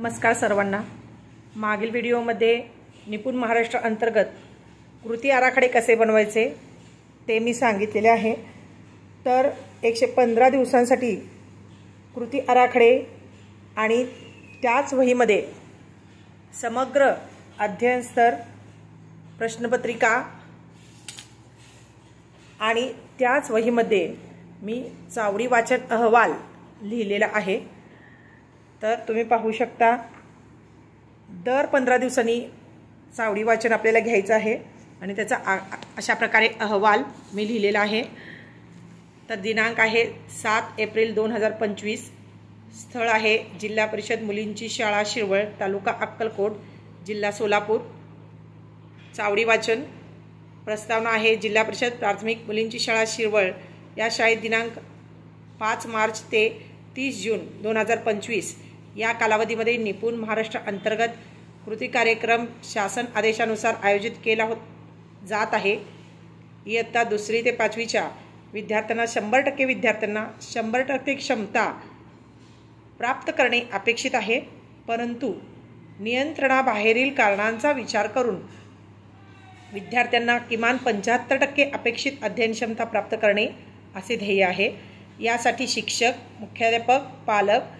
नमस्कार सर्वांना। मागील व्हिडिओमध्ये निपुण महाराष्ट्र अंतर्गत कृती आराखडे कसे बनवायचे ते मी सांगितलेले आहे। तर 115 दिवसांसाठी कृती आराखडे आणि त्याच वहीमध्ये समग्र अध्ययन स्तर प्रश्नपत्रिका आणि त्याच वहीमध्ये मी चावडी वाचन अहवाल लिहिलेला आहे। तर तुम्ही पाहू शकता दर 15 दिवसांनी चावडी वाचन आपल्याला घ्यायचं आहे आणि त्याचा अशा प्रकारे अहवाल मी लिहिलेला आहे। तर दिनांक आहे 7 एप्रिल 2025। स्थळ आहे जिल्हा परिषद मुलींची शाळा शिरवळ, तालुका अक्कलकोट, जिल्हा सोलापूर। चावडी वाचन प्रस्तावना आहे जिल्हा परिषद प्राथमिक मुलींची शाळा शिरवळ या शाळेत दिनांक 5 मार्च ते 30 जून 2025 या कालावधीमध्ये निपुण महाराष्ट्र अंतर्गत कृती कार्यक्रम शासन आदेशानुसार आयोजित केला जात आहे। इयत्ता 2री ते 5वीच्या विद्यार्थ्यांना 100% विद्यार्थ्यांना 100% क्षमता प्राप्त करणे अपेक्षित आहे, परंतु नियंत्रणाबाहेरील कारणांचा विचार करून विद्यार्थ्यांना किमान 75% अपेक्षित अध्ययन क्षमता प्राप्त करणे असे ध्येय आहे। यासाठी शिक्षक, मुख्याध्यापक, पालक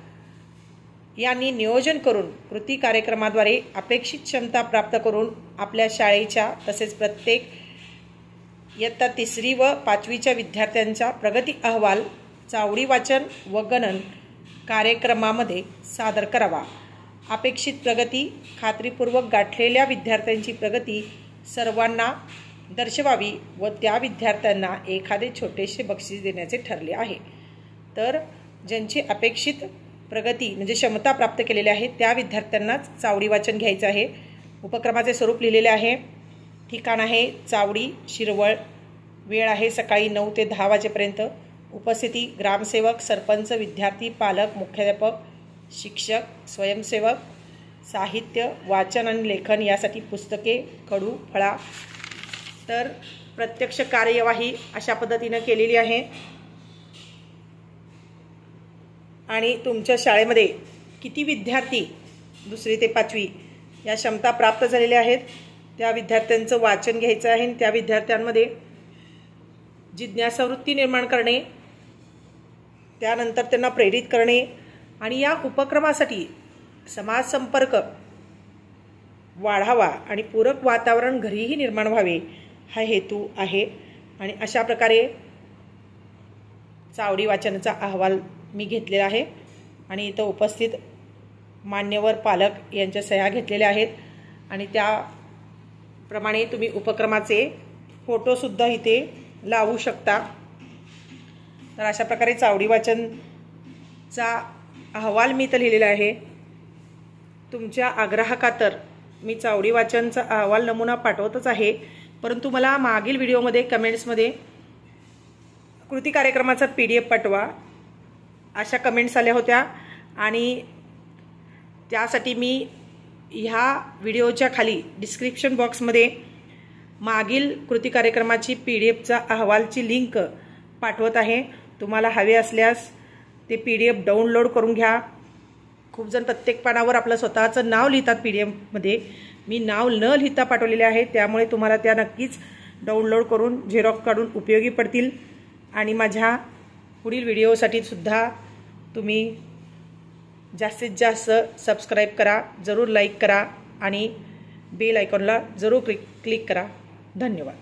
यांनी नियोजन करून कृती कार्यक्रमाद्वारे अपेक्षित क्षमता प्राप्त करून आपल्या शाळेच्या तसेच प्रत्येक इयत्ता 3री व 5वीच्या विद्यार्थ्यांचा प्रगती अहवाल चावडी वाचन व गणन कार्यक्रमामध्ये सादर करावा। अपेक्षित प्रगती खात्रीपूर्वक गाठलेल्या विद्यार्थ्यांची प्रगती सर्वांना दर्शवावी व त्या विद्यार्थ्यांना एखादे छोटेसे बक्षीस देण्याचे ठरले आहे। तर ज्यांची अपेक्षित प्रगती म्हणजे क्षमता प्राप्त केलेली आहे त्या विद्यार्थ्यांनाच चावडी वाचन घ्यायचं आहे। उपक्रमाचे स्वरूप लिहिलेले आहे। ठिकाण आहे चावडी शिरवळ। वेळ आहे सकाळी 9 ते 10 वाजेपर्यंत। उपस्थिती ग्रामसेवक, सरपंच, विद्यार्थी, पालक, मुख्याध्यापक, शिक्षक, स्वयंसेवक। साहित्य, वाचन आणि लेखन यासाठी पुस्तके, खडू, फळा। तर प्रत्यक्ष कार्यवाही अशा पद्धतीने केलेली आहे आणि तुमच्या शाळेमध्ये किती विद्यार्थी 2री ते 5वी या क्षमता प्राप्त झालेल्या आहेत त्या विद्यार्थ्यांचं वाचन घ्यायचं आहे आणि त्या विद्यार्थ्यांमध्ये जिज्ञासावृत्ती निर्माण करणे, त्यानंतर त्यांना प्रेरित करणे आणि या उपक्रमासाठी समाज संपर्क वाढावा आणि पूरक वातावरण घरीही निर्माण व्हावे हा हेतू आहे। आणि अशा प्रकारे चावडी वाचनाचा अहवाल मी घेतलेला आहे आणि इथं उपस्थित मान्यवर पालक यांच्या सह्या घेतलेल्या आहेत आणि त्याप्रमाणे तुम्ही उपक्रमाचे फोटोसुद्धा इथे लावू शकता। तर अशा प्रकारे चावडी वाचनचा अहवाल मी इथं लिहिलेला आहे। तुमच्या आग्रहाखातर मी चावडी वाचनचा अहवाल नमुना पाठवतच आहे, परंतु मला मागील व्हिडिओमध्ये कमेंट्समध्ये कृती कार्यक्रमाचा PDF पाठवा अशा कमेंट्स आल्या होत्या आणि त्यासाठी मी ह्या व्हिडिओच्या खाली डिस्क्रिप्शन बॉक्समध्ये मागील कृती कार्यक्रमाची PDFचा अहवालची लिंक पाठवत आहे। तुम्हाला हवे असल्यास ते PDF डाउनलोड करून घ्या। खूप जण प्रत्येक पानावर आपलं स्वतःचं नाव लिहितात PDFमध्ये, मी नाव न लिहिता पाठवलेले आहे, त्यामुळे तुम्हाला त्या नक्कीच डाउनलोड करून झेरॉक्स काढून उपयोगी पडतील। आणि माझ्या पुढील व्हिडिओसाठी सुद्धा तुम्ही जास्तीत जास्त सबस्क्राईब करा, जरूर लाईक करा आणि बेल आयकॉनला जरूर क्लिक करा। धन्यवाद।